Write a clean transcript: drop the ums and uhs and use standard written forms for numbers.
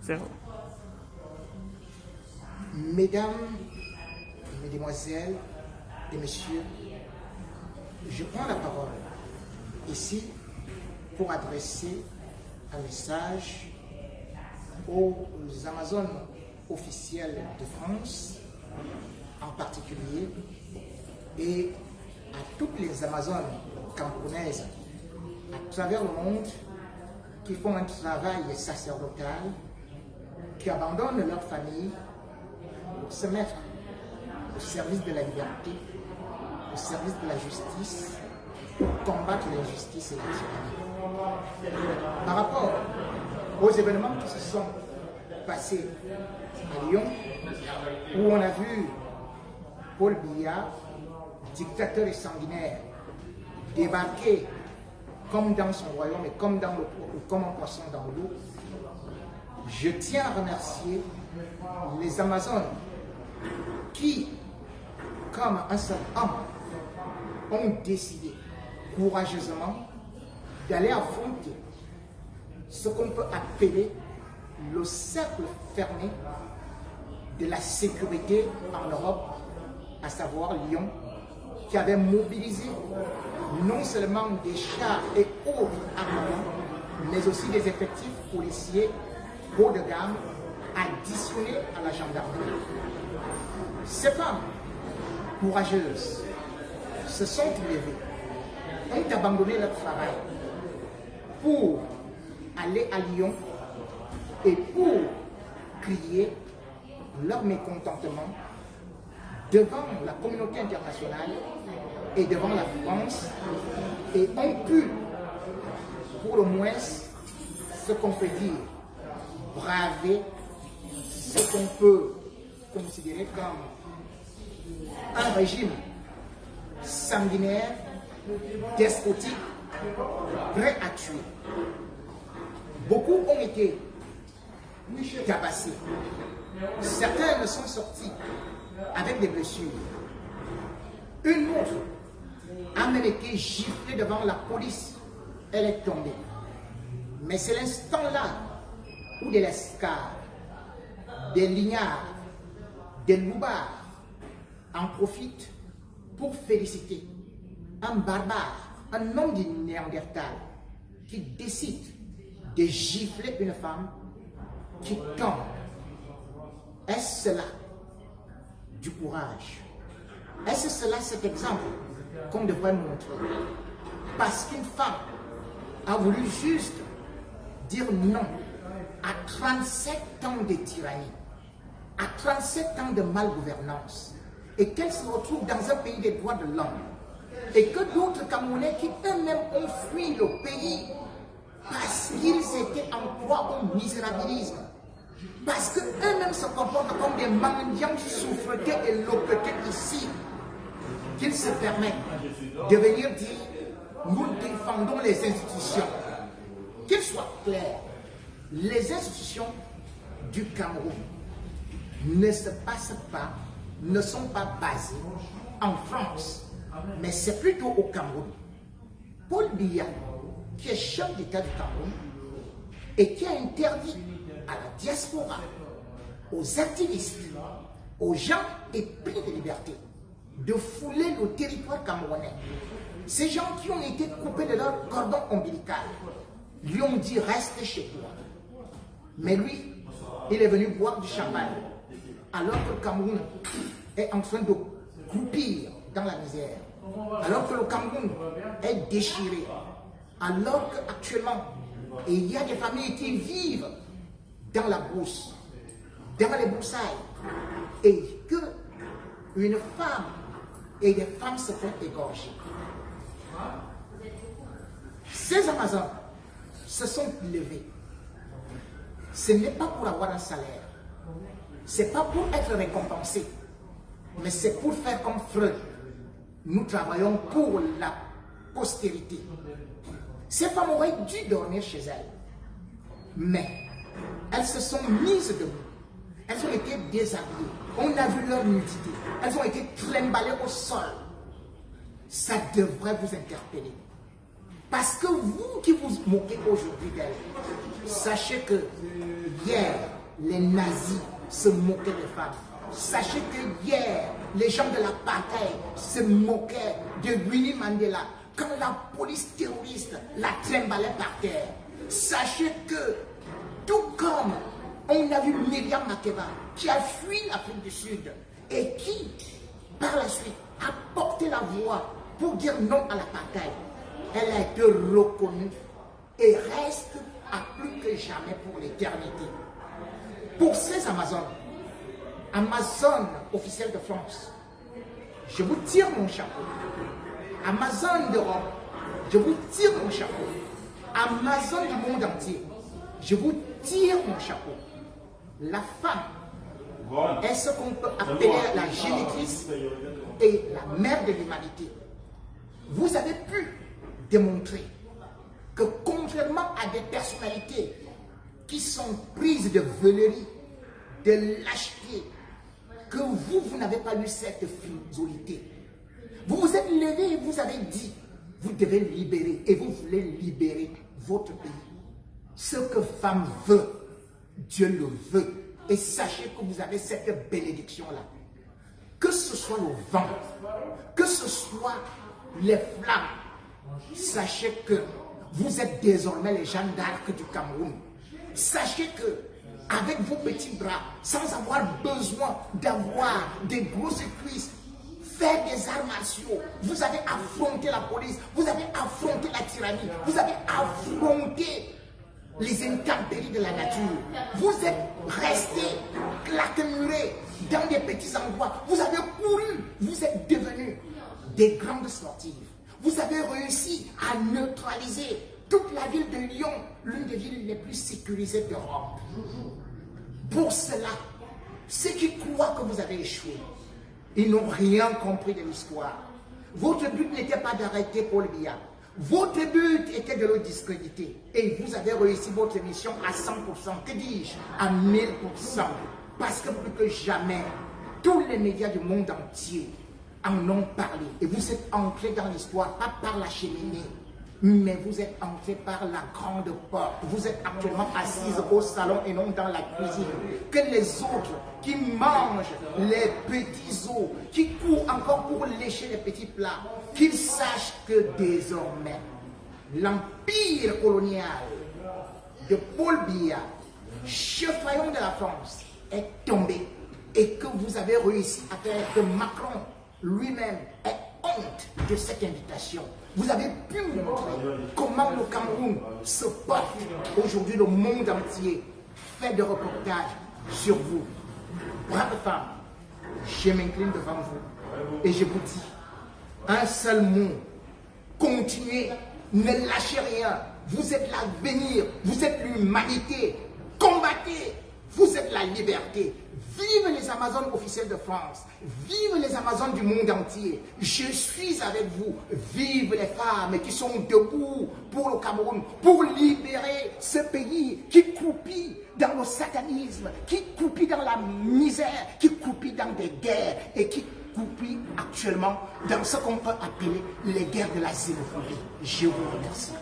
0. Mesdames, Mesdemoiselles et Messieurs, je prends la parole ici pour adresser un message aux Amazones officielles de France, en particulier, et à toutes les Amazones camerounaises à travers le monde qui font un travail sacerdotal, qui abandonnent leur famille pour se mettre au service de la liberté, au service de la justice, pour combattre l'injustice et la tyrannie. Par rapport aux événements qui se sont passés à Lyon, où on a vu Paul Biya, dictateur et sanguinaire, débarquer comme dans son royaume et comme un poisson dans l'eau, je tiens à remercier les Amazones qui, comme un seul homme, ont décidé courageusement d'aller affronter ce qu'on peut appeler le cercle fermé de la sécurité en Europe, à savoir Lyon, qui avait mobilisé non seulement des chars et autres armements, mais aussi des effectifs policiers haut de gamme additionnés à la gendarmerie. Ces femmes courageuses se sont levées, ont abandonné leur travail pour aller à Lyon et pour crier leur mécontentement devant la communauté internationale et devant la France, et ont pu, pour le moins, ce qu'on peut dire, braver ce qu'on peut considérer comme un régime sanguinaire, despotique, prêt à tuer. Beaucoup ont été tabassés. Certains ne sont sortis avec des blessures. Une autre a même été giflée devant la police. Elle est tombée. Mais c'est l'instant là où des Lescars, des Lignards, des Loubards en profitent pour féliciter un barbare, un homme du Néandertal qui décide de gifler une femme qui tombe. Est-ce cela du courage? Est-ce cela cet exemple qu'on devrait montrer? Parce qu'une femme a voulu juste dire non à 37 ans de tyrannie, à 37 ans de malgouvernance, et qu'elle se retrouve dans un pays des droits de l'homme, et que d'autres Camerounais qui eux-mêmes ont fui le pays parce qu'ils étaient en proie au misérabilisme, parce qu'eux-mêmes se comportent comme des mendiants souffretés et loquetés ici, qu'ils se permettent de venir dire « nous défendons les institutions ». Qu'il soit clair, les institutions du Cameroun ne se passent pas, ne sont pas basées en France, mais c'est plutôt au Cameroun. Paul Biya, qui est chef d'État du Cameroun et qui a interdit à la diaspora, aux activistes, aux gens épris de liberté, de fouler le territoire camerounais. Ces gens qui ont été coupés de leur cordon ombilical lui ont dit reste chez toi. Mais lui, il est venu boire du champagne alors que le Cameroun est en train de croupir dans la misère, alors que le Cameroun est déchiré, alors qu'actuellement il y a des familles qui vivent dans la brousse, dans les broussailles, et que une femme et des femmes se font égorger. Ces Amazones se sont levés. Ce n'est pas pour avoir un salaire, ce n'est pas pour être récompensé, mais c'est pour faire comme Freud. Nous travaillons pour la postérité. Ces femmes auraient dû dormir chez elles, mais elles se sont mises debout. Elles ont été déshabillées. On a vu leur nudité. Elles ont été trimballées au sol. Ça devrait vous interpeller. Parce que vous qui vous moquez aujourd'hui d'elles, sachez que hier, les nazis se moquaient des femmes. Sachez que hier, les gens de l'apartheid se moquaient de Winnie Mandela quand la police terroriste la trimballait par terre. Sachez que, tout comme on a vu Myriam Makeba qui a fui l'Afrique du Sud et qui, par la suite, a porté la voix pour dire non à l'apartheid, elle a été reconnue et reste à plus que jamais pour l'éternité. Pour ces Amazones, Amazon officielle de France, je vous tire mon chapeau. Amazon d'Europe, je vous tire mon chapeau. Amazon du monde entier, je vous tire mon chapeau. La femme est ce qu'on peut appeler la génitrice et la mère de l'humanité. Vous avez pu démontrer que contrairement à des personnalités qui sont prises de veulerie, de lâcheté, que vous n'avez pas eu cette frivolité. Vous vous êtes levé et vous avez dit, vous devez libérer, et vous voulez libérer votre pays. Ce que femme veut, Dieu le veut. Et sachez que vous avez cette bénédiction-là. Que ce soit le vent, que ce soit les flammes, sachez que vous êtes désormais les Jeanne d'Arc du Cameroun. Sachez que, avec vos petits bras, sans avoir besoin d'avoir des grosses cuisses, faire des arts martiaux, vous avez affronté la police, vous avez affronté la tyrannie, vous avez affronté les intempéries de la nature. Vous êtes restés claquemurés dans des petits endroits. Vous avez couru, vous êtes devenus des grandes sportives. Vous avez réussi à neutraliser toute la ville de Lyon, l'une des villes les plus sécurisées d'Europe. Pour cela, ceux qui croient que vous avez échoué, ils n'ont rien compris de l'histoire. Votre but n'était pas d'arrêter Paul Biya. Votre but était de le discréditer. Et vous avez réussi votre mission à 100%. Que dis-je? À 1000%. Parce que plus que jamais, tous les médias du monde entier en ont parlé. Et vous êtes entrés dans l'histoire, pas par la cheminée, mais vous êtes entrés par la grande porte. Vous êtes actuellement assises au salon et non dans la cuisine. Que les autres qui mangent les petits os, qui courent encore pour lécher les petits plats, qu'ils sachent que désormais, l'empire colonial de Paul Biya, chef-faillon de la France, est tombé. Et que vous avez réussi à faire que Macron lui-même ait honte de cette invitation. Vous avez pu montrer comment le Cameroun se porte. Aujourd'hui, le monde entier fait des reportages sur vous. Brave femme, je m'incline devant vous et je vous dis un seul mot. Continuez, ne lâchez rien. Vous êtes l'avenir, vous êtes l'humanité. Combattez, vous êtes la liberté. Vive les Amazones officielles de France. Vive les Amazones du monde entier. Je suis avec vous. Vive les femmes qui sont debout pour le Cameroun, pour libérer ce pays qui croupit dans le satanisme, qui croupit dans la misère, qui croupit dans des guerres et qui croupit actuellement dans ce qu'on peut appeler les guerres de la xénophobie. Je vous remercie.